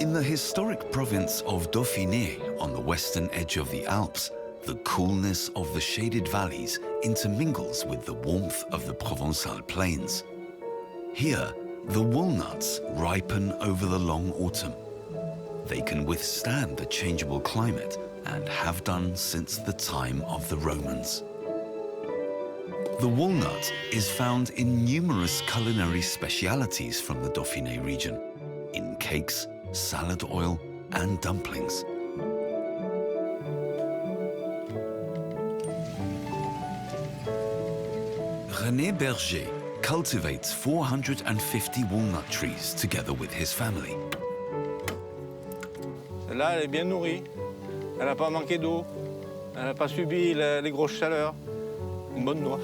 In the historic province of Dauphiné, on the western edge of the Alps, the coolness of the shaded valleys intermingles with the warmth of the Provençal plains. Here, the walnuts ripen over the long autumn. They can withstand the changeable climate and have done since the time of the Romans. The walnut is found in numerous culinary specialities from the Dauphiné region, in cakes, salad oil, and dumplings. René Berger cultivates 450 walnut trees together with his family. Là, elle est bien nourrie. Elle n'a pas manqué d'eau. Elle n'a pas subi les grosses chaleurs. Une bonne noix.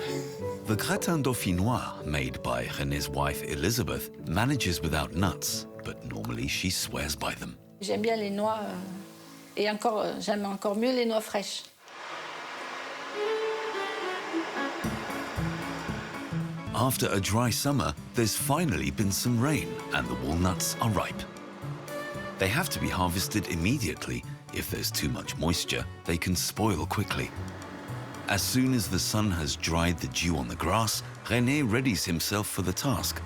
The gratin dauphinois made by René's wife Elisabeth manages without nuts, but normally she swears by them. J'aime bien les noix et encore, j'aime encore mieux les noix fraîches. After a dry summer, there's finally been some rain and the walnuts are ripe. They have to be harvested immediately. If there's too much moisture, they can spoil quickly. As soon as the sun has dried the dew on the grass, René readies himself for the task.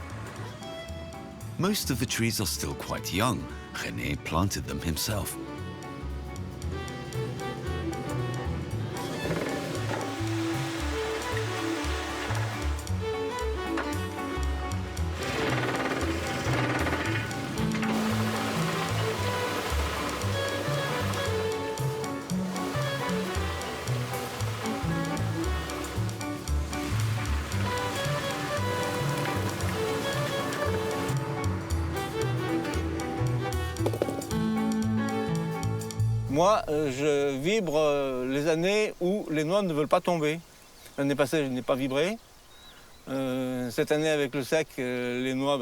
Most of the trees are still quite young. René planted them himself. Moi, je vibre les années où les noix ne veulent pas tomber. L'année passée, je n'ai pas vibré. Cette année, avec le sec, les noix,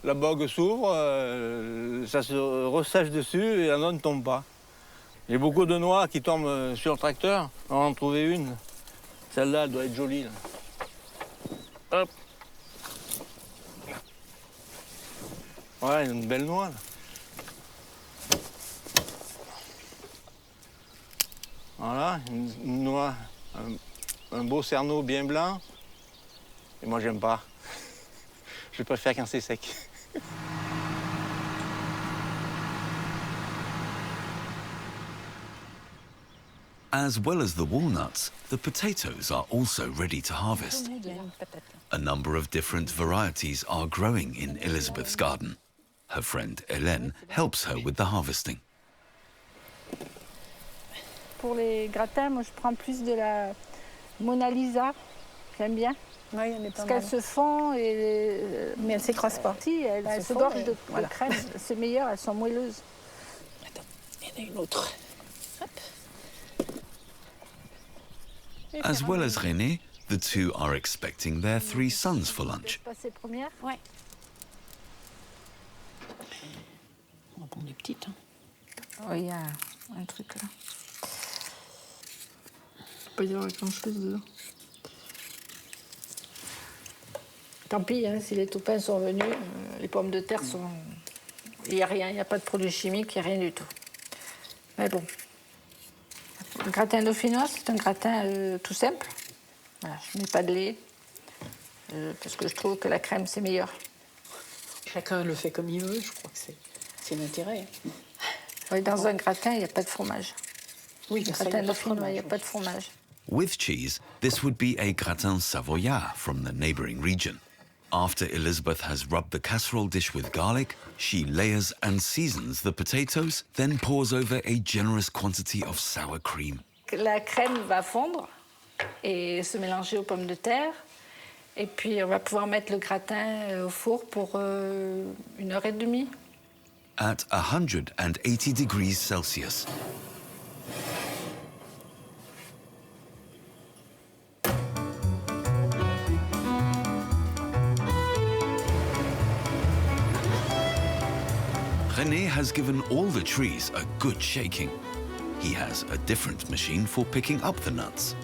la bogue s'ouvre, ça se ressèche dessus et la noix ne tombe pas. Il y a beaucoup de noix qui tombent sur le tracteur. On va en trouver une. Celle-là, elle doit être jolie. Là. Hop. Ouais, une belle noix. Là. Voilà, une noix, un beau cerneau bien blanc. Et moi, j'aime pas. Je préfère quand c'est sec. As well as the walnuts, the potatoes are also ready to harvest. A number of different varieties are growing in Elisabeth's garden. Her friend Hélène helps her with the harvesting. Pour les gratins, moi je prends plus de la Mona Lisa, j'aime bien. Oui, elle est pas Parce mal. qu'elle se fond, Mais elle ne s'écrase pas. si, elle se gorge de crème, c'est meilleur, elles sont moelleuses. Attends, il y en a une autre. Hop. As well as René, the two are expecting their 3 sons for lunch. Passer première. Ouais. On va prendre des petites. Hein. Oh, il y a un truc là. Pas y avoir grand-chose dedans. Tant pis, hein, si les taupins sont venus, les pommes de terre sont... Il n'y a rien, il n'y a pas de produits chimiques, il n'y a rien du tout. Mais bon. Le gratin dauphinois, c'est un gratin tout simple. Voilà, je ne mets pas de lait, parce que je trouve que la crème, c'est meilleur. Chacun le fait comme il veut, je crois que c'est l'intérêt. Oui, dans un gratin, il n'y a pas de fromage. Oui, Le gratin dauphinois, il n'y a pas de fromage. With cheese, this would be a gratin savoyard from the neighboring region. After Elisabeth has rubbed the casserole dish with garlic, she layers and seasons the potatoes, then pours over a generous quantity of sour cream. la crème va fondre et se mélanger aux pommes de terre. Et puis, on va pouvoir mettre le gratin au four pour 1h30. At 180 degrees Celsius. René has given all the trees a good shaking. He has a different machine for picking up the nuts.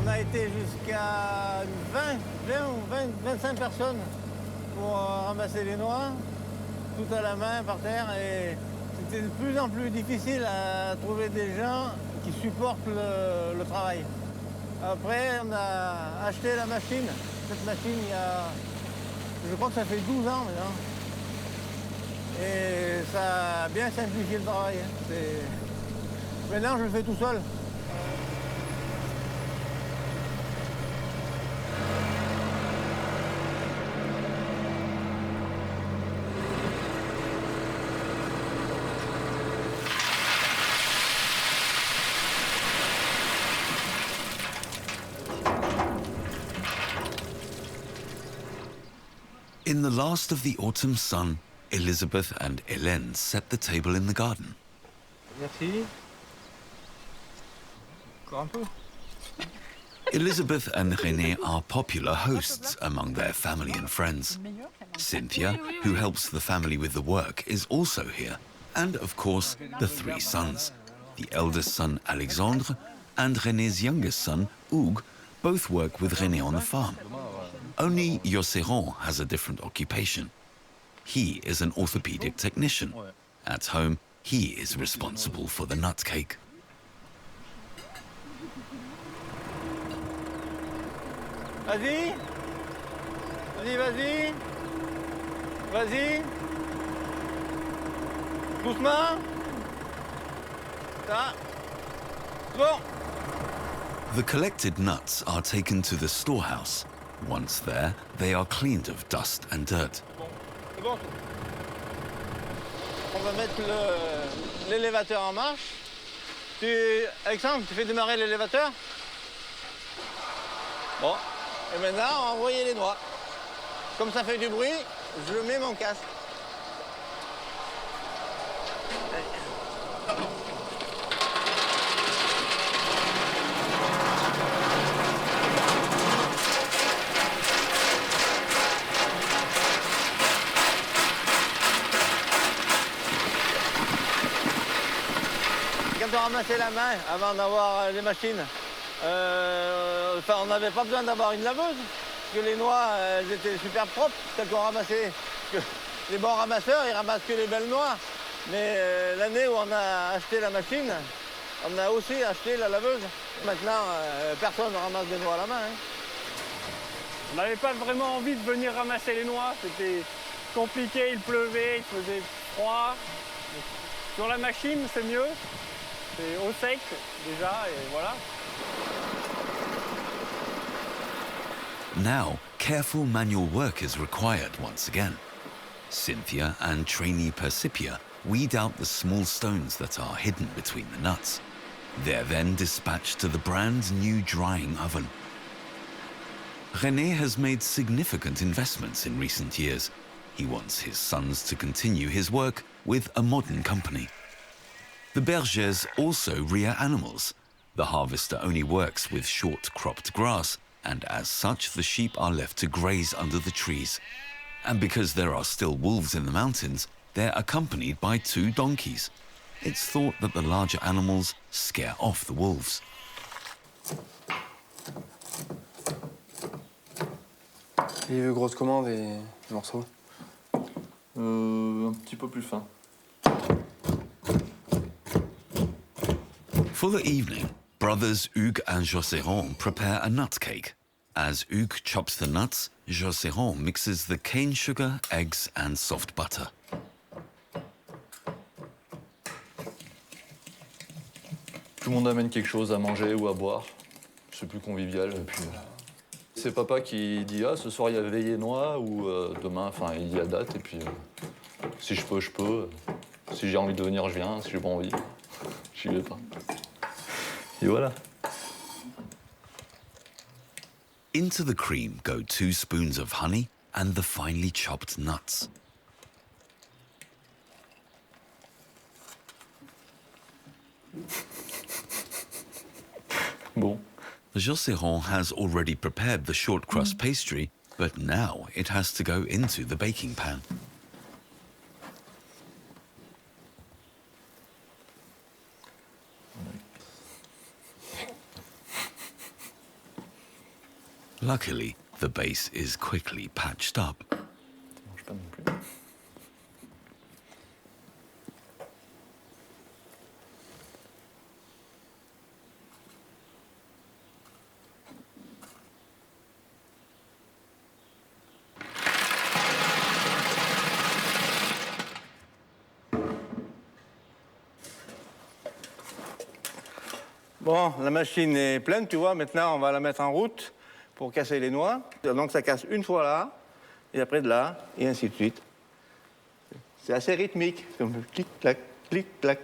On a été jusqu'à 25 personnes pour ramasser les noix, tout à la main par terre. Et c'était de plus en plus difficile à trouver des gens qui supportent le travail. Après, on a acheté la machine. Cette machine, je crois que ça fait 12 ans maintenant. Et ça a bien simplifié le travail. Maintenant, je le fais tout seul. In the last of the autumn sun, Elisabeth and Hélène set the table in the garden. Merci. Encore un peu. Elisabeth and René are popular hosts among their family and friends. Cynthia, who helps the family with the work, is also here. And, of course, the three sons. The eldest son, Alexandre, and René's youngest son, Hugues, both work with René on the farm. Only Joséron has a different occupation. He is an orthopedic technician. At home, he is responsible for the nut cake. Vas-y. Vas-y, vas-y. Vas-y. Doucement. Ça. Bon. The collected nuts are taken to the storehouse. Once there, they are cleaned of dust and dirt. Bon. C'est bon. On va mettre l'élévateur en marche. Alexandre, tu fais démarrer l'élévateur. Bon. Et maintenant, on va envoyer les noix. Comme ça fait du bruit, je mets mon casque. Quand on ramassait la main avant d'avoir les machines, on n'avait pas besoin d'avoir une laveuse, parce que les noix, elles étaient super propres, celles qu'on ramassait. Parce que les bons ramasseurs, ils ramassent que les belles noix. Mais l'année où on a acheté la machine, on a aussi acheté la laveuse. Maintenant, personne ne ramasse des noix à la main. On n'avait pas vraiment envie de venir ramasser les noix, c'était compliqué, il pleuvait, il faisait froid. Sur la machine, c'est mieux, c'est au sec déjà, et voilà. Now, careful manual work is required once again. Cynthia and trainee Percipia weed out the small stones that are hidden between the nuts. They're then dispatched to the brand new drying oven. René has made significant investments in recent years. He wants his sons to continue his work with a modern company. The Bergers also rear animals. The harvester only works with short cropped grass, and as such the sheep are left to graze under the trees. And because there are still wolves in the mountains, they're accompanied by 2 donkeys. It's thought that the larger animals scare off the wolves. Il veut grosse commande et morceaux. Un petit peu plus fin. For the evening, brothers Hugues and Joséron prepare a nut cake. As Hugues chops the nuts, Joséron mixes the cane sugar, eggs and soft butter. Tout le monde amène quelque chose à manger ou à boire. C'est plus convivial et puis C'est papa qui dit « Ah, ce soir, il y a veillée noix » ou demain, enfin, il dit la date. Et puis, si je peux, je peux. Si j'ai envie de venir, je viens. Si j'ai pas envie, j'y vais pas. Et voilà. Into the cream go 2 spoons of honey and the finely chopped nuts. Bon. Josserand has already prepared the short crust pastry, but now it has to go into the baking pan. Luckily, the base is quickly patched up. Mange pas non plus. Bon, la machine est pleine, tu vois. Maintenant, on va la mettre en route pour casser les noix. Donc, ça casse une fois là, et après de là, et ainsi de suite. C'est assez rythmique, comme clic-clac, clic-clac.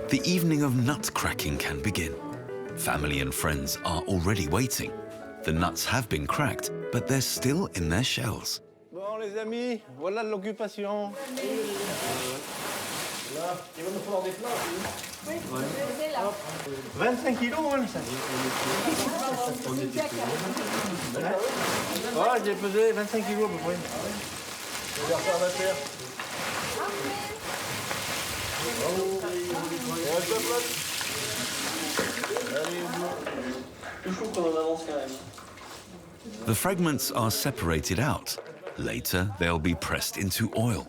The evening of nut cracking can begin. Family and friends are already waiting. The nuts have been cracked, but they're still in their shells. Bon, les amis, voilà l'occupation. Là, il va nous falloir des plats. Oui, c'est là. 25 kilos, hein, ça. On était Ouais, j'ai pesé 25 kilos à peu près. On va faire la terre. Il faut qu'on en avance quand même. The fragments are separated out. Later, they'll be pressed into oil.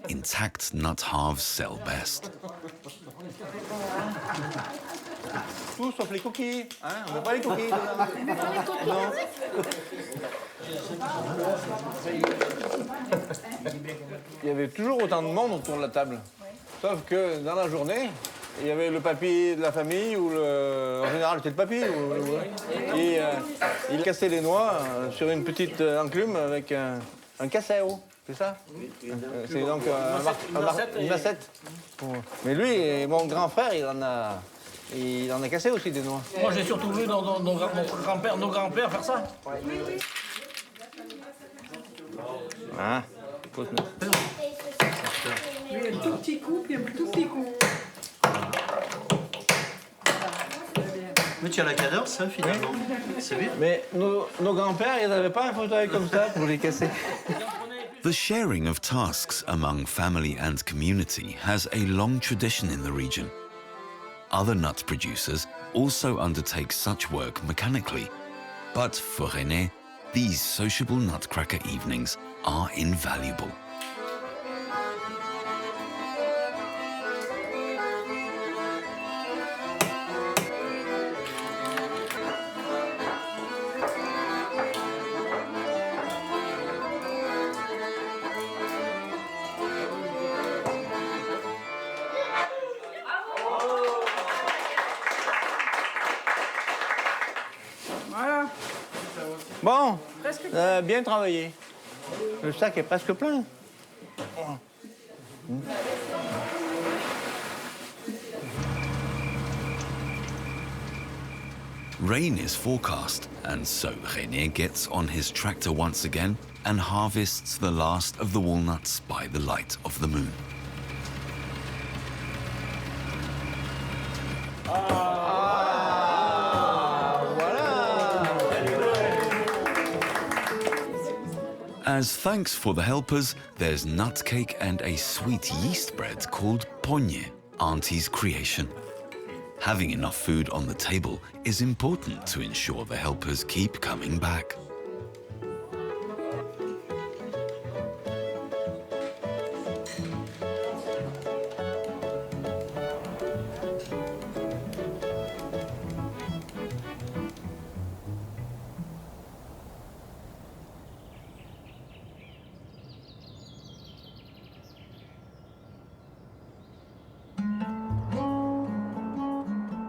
Intact nut halves sell best. Tout sauf les coquilles. Hein, on ne met pas les coquilles dedans. Non. Il y avait toujours autant de monde autour de la table. Sauf que dans la journée, il y avait le papy de la famille, ou en général c'était le papy. Et il cassait les noix sur une petite enclume avec un casseo, c'est ça? C'est donc une massette. Mais lui, mon grand frère, il en a cassé aussi des noix. Moi, j'ai surtout vu nos grands-pères faire ça. Ah, Un tout petit coup, puis un tout petit coup. Mais tu as la cadence, hein, finalement. C'est bien. mais nos grands-pères, ils n'avaient pas un fauteuil comme ça pour les casser. The sharing of tasks among family and community has a long tradition in the region. Other nut producers also undertake such work mechanically. But for René, these sociable nutcracker evenings are invaluable. Voilà. Bon, bien travaillé. Le sac est presque plein. Rain is forecast, and so René gets on his tractor once again and harvests the last of the walnuts by the light of the moon. As thanks for the helpers, there's nut cake and a sweet yeast bread called pogne, Auntie's creation. Having enough food on the table is important to ensure the helpers keep coming back.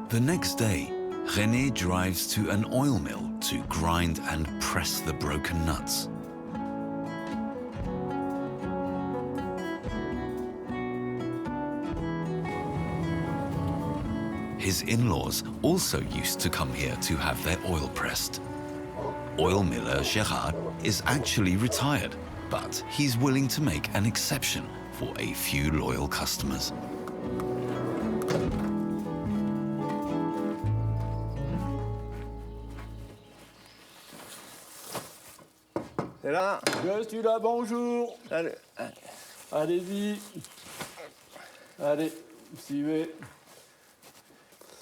The next day, René drives to an oil mill to grind and press the broken nuts. His in-laws also used to come here to have their oil pressed. Oil miller Gérard is actually retired, but he's willing to make an exception for a few loyal customers. C'est là. Je suis là, bonjour. Allez. Allez-y. Allez, suivez.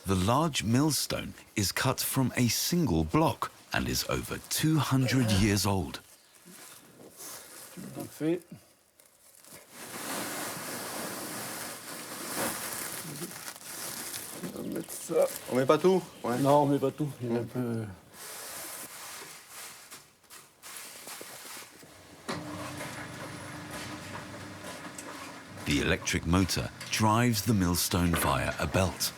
The large millstone is cut from a single block and is over 200 years old. Parfait. On va mettre ça. On met pas tout. Ouais. Non, on met pas tout. Il est un peu... The electric motor drives the millstone via a belt.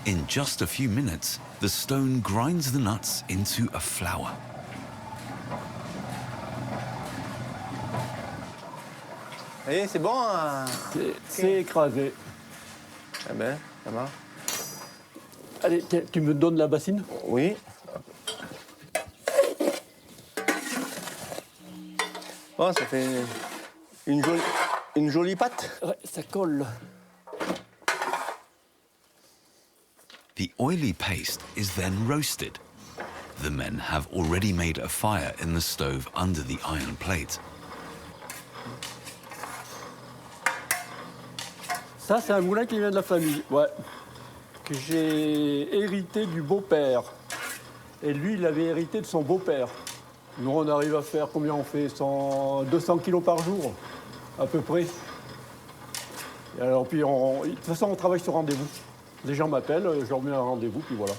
In just a few minutes, the stone grinds the nuts into a flour. Vous voyez, c'est bon. Hein? C'est écrasé. Eh ben, ça va. Allez, tiens, tu me donnes la bassine? Oui. Bon, ça fait une jolie pâte. Ouais, ça colle. The oily paste is then roasted. The men have already made a fire in the stove under the iron plate. Ça, c'est un moulin qui vient de la famille, ouais. Que j'ai hérité du beau-père. Et lui, il avait hérité de son beau-père. Nous, on arrive à faire, combien on fait 200 kilos par jour, à peu près. Et alors, puis, de toute façon, on travaille sur rendez-vous. Les gens m'appellent, je leur mets un rendez-vous, puis voilà.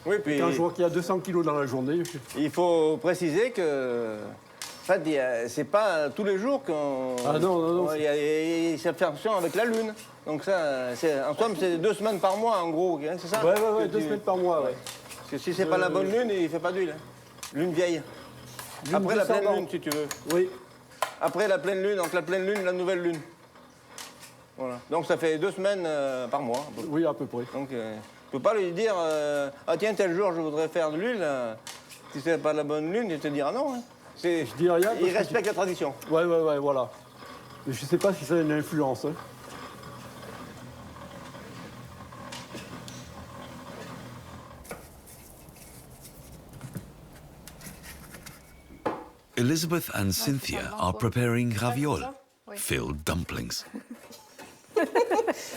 Oui, puis Quand je vois qu'il y a 200 kilos dans la journée... il faut préciser que... En fait, c'est pas tous les jours qu'on... Ah non, non, non. Il y a cette fonction avec la lune. Donc ça, en somme, c'est 2 semaines par mois, en gros, hein, c'est ça? Ouais, 2 semaines par mois, ouais. Parce que si c'est pas la bonne lune, il fait pas d'huile. Hein. Lune vieille. Après la pleine lune, si tu veux. Oui. Après la pleine lune, entre la pleine lune et la nouvelle lune. Voilà. Donc ça fait 2 semaines par mois. Oui, à peu près. Donc tu peux pas lui dire ah tiens, tel jour je voudrais faire de l'huile. Si c'est pas la bonne lune, il te dira non. Hein. Je dis rien. Il respecte la tradition. Ouais, voilà. Mais je sais pas si ça a une influence. Hein. Elisabeth and Cynthia are preparing ravioles, filled dumplings.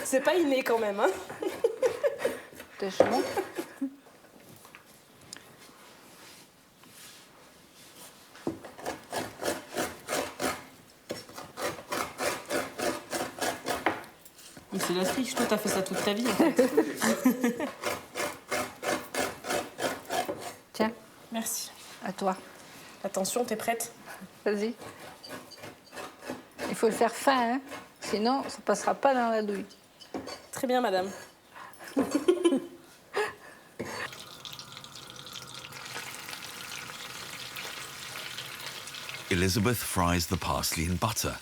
C'est pas inné quand même, hein? Franchement. Mais c'est la triche, toi t'as fait ça toute ta vie en fait. Tiens, Merci. à toi. Attention, t'es prête? Vas-y. Il faut le faire fin, hein? Sinon ça passera pas dans la douille. Très bien, madame. Elisabeth fries the parsley in butter.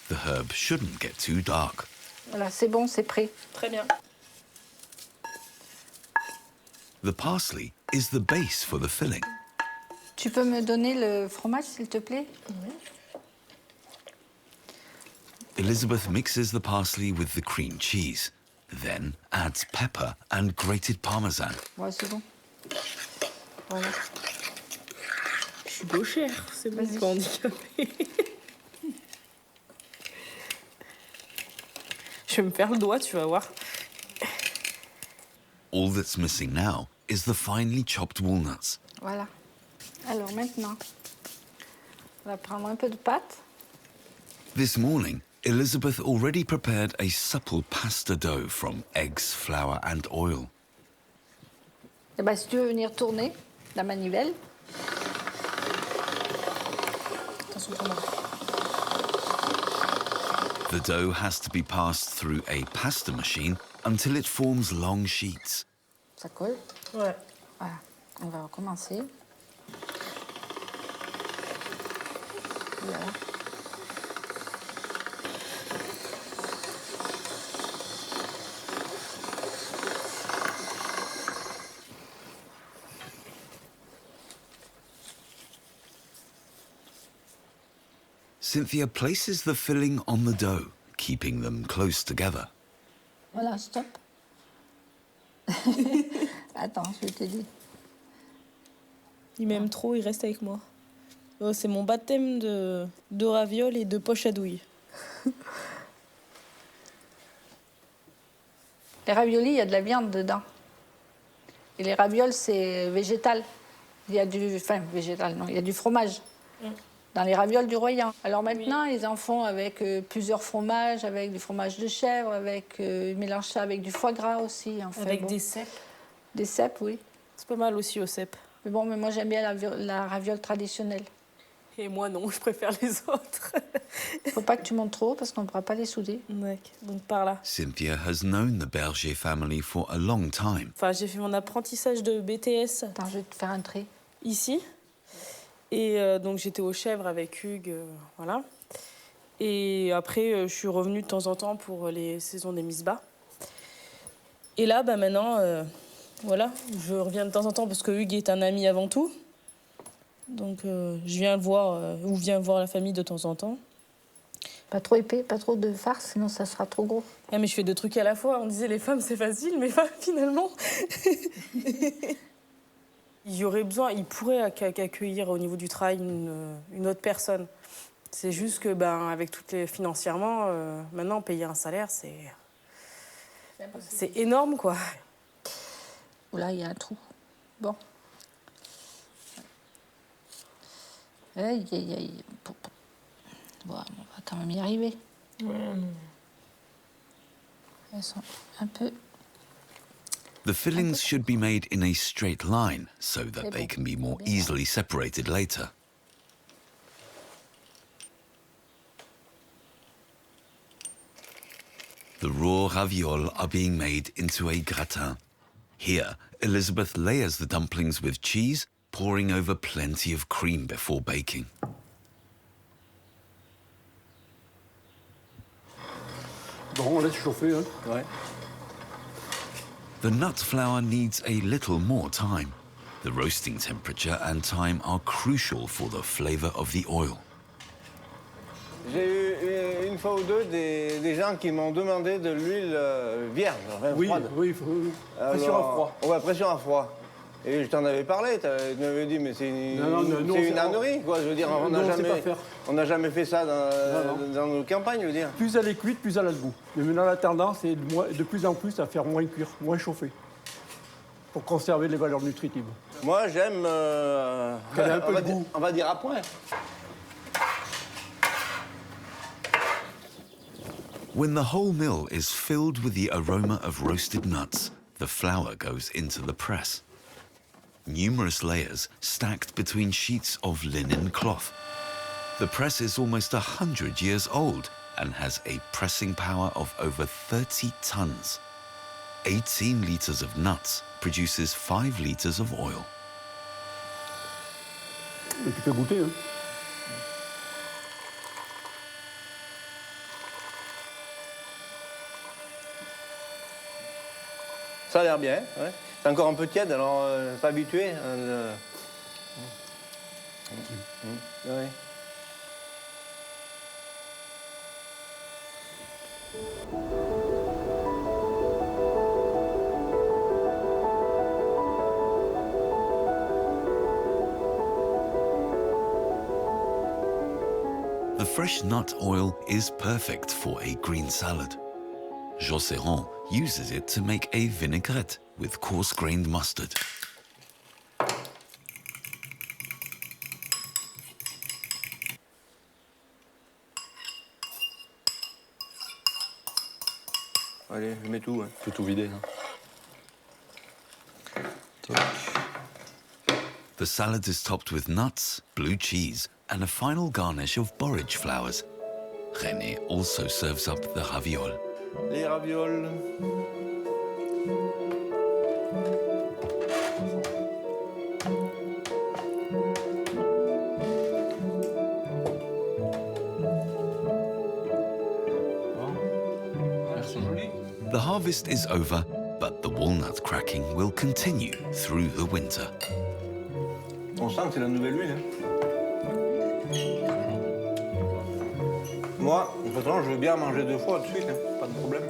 The herb shouldn't get too dark. Voilà, c'est bon, c'est prêt. Très bien. The parsley is the base for the filling. Tu peux me donner le fromage, s'il te plaît? Elizabeth mixes the parsley with the cream cheese, then adds pepper and grated parmesan. Ouais, c'est bon. Voilà. Je suis gauchère, c'est bon, Vas-y. pas handicapée. Je vais me faire le doigt, tu vas voir. All that's missing now is the finely chopped walnuts. Voilà. Alors maintenant, on va prendre un peu de pâte. This morning, Elisabeth already prepared a supple pasta dough from eggs, flour and oil. Et ben, si tu veux venir tourner la manivelle. Attention, ton main. The dough has to be passed through a pasta machine until it forms long sheets. Ça colle? Ouais. Voilà, on va recommencer. Voilà. Cynthia places the filling on the dough, keeping them close together. Voilà, stop. Attends, je te dis. Il m'aime trop, il reste avec moi. Oh, c'est mon baptême de ravioles et de poche à douille. Les raviolis, il y a de la viande dedans. Et les ravioles, c'est végétal. Il y a du... Enfin, végétal, non, il y a du fromage. Dans les ravioles du Royan. Alors maintenant, ils en font avec plusieurs fromages, avec du fromage de chèvre, avec ils mélangent ça avec du foie gras aussi. Enfin, Avec bon. des cèpes. Des cèpes, oui. C'est pas mal aussi aux cèpes. Mais bon, mais moi j'aime bien la raviole traditionnelle. Et moi non, je préfère les autres. Faut pas que tu montes trop parce qu'on ne pourra pas les souder. Ouais, donc par là. Cynthia has known the Berger family for a long time. Enfin, j'ai fait mon apprentissage de BTS Attends, je vais te faire un trait. ici. Et donc j'étais aux chèvres avec Hugues, voilà. Et après, je suis revenue de temps en temps pour les saisons des Miss-Bas. Et là, bah, maintenant, voilà, je reviens de temps en temps parce que Hugues est un ami avant tout. Donc je viens le voir, ou viens voir la famille de temps en temps. Pas trop épais, pas trop de farce, sinon ça sera trop gros. Ah, mais je fais deux trucs à la fois. On disait les femmes c'est facile, mais finalement... Il y aurait besoin, il pourrait accueillir au niveau du travail une autre personne. C'est juste que, ben, avec toutes les financièrement, maintenant payer un salaire, c'est énorme, quoi. Là, il y a un trou. Bon. Aïe, aïe, aïe. Bon, on va quand même y arriver. Elles sont un peu... The fillings should be made in a straight line so that they can be more easily separated later. The raw ravioles are being made into a gratin. Here, Elisabeth layers the dumplings with cheese, pouring over plenty of cream before baking. Bon, on laisse chauffer, hein. Ouais. The nut flour needs a little more time. The roasting temperature and time are crucial for the flavor of the oil. J'ai eu une fois ou deux des gens qui m'ont demandé de l'huile vierge, froide. Oui, pression à froid. Ouais, pression à froid. Et je t'en avais parlé, tu m'avais dit, mais c'est une ânerie, quoi. Je veux dire, on n'a jamais fait ça dans nos campagnes, je veux dire. Plus elle est cuite, plus elle a le goût. Mais maintenant, la tendance est de plus en plus à faire moins cuire, moins chauffer, pour conserver les valeurs nutritives. Moi, j'aime... qu'elle ait un peu de goût. On va dire à point. When the whole mill is filled with the aroma of roasted nuts, the flour goes into the press. Numerous layers stacked between sheets of linen cloth. The press is almost 100 years old and has a pressing power of over 30 tons. 18 litres of nuts produces 5 litres of oil. Et tu peux goûter, hein. Ça a l'air bien, ouais. C'est encore un peu tiède, alors pas habitué. Ouais. The fresh nut oil is perfect for a green salad. Josserand uses it to make a vinaigrette with coarse-grained mustard. Allez, je mets tout. Hein. Tu peux tout vider. Hein. The salad is topped with nuts, blue cheese, and a final garnish of borage flowers. René also serves up the ravioles. Les ravioles. The harvest is over, but the walnut cracking will continue through the winter. On sent que c'est la nouvelle huile. Moi, de toute façon, je veux bien manger 2 fois de suite, hein, pas de problème.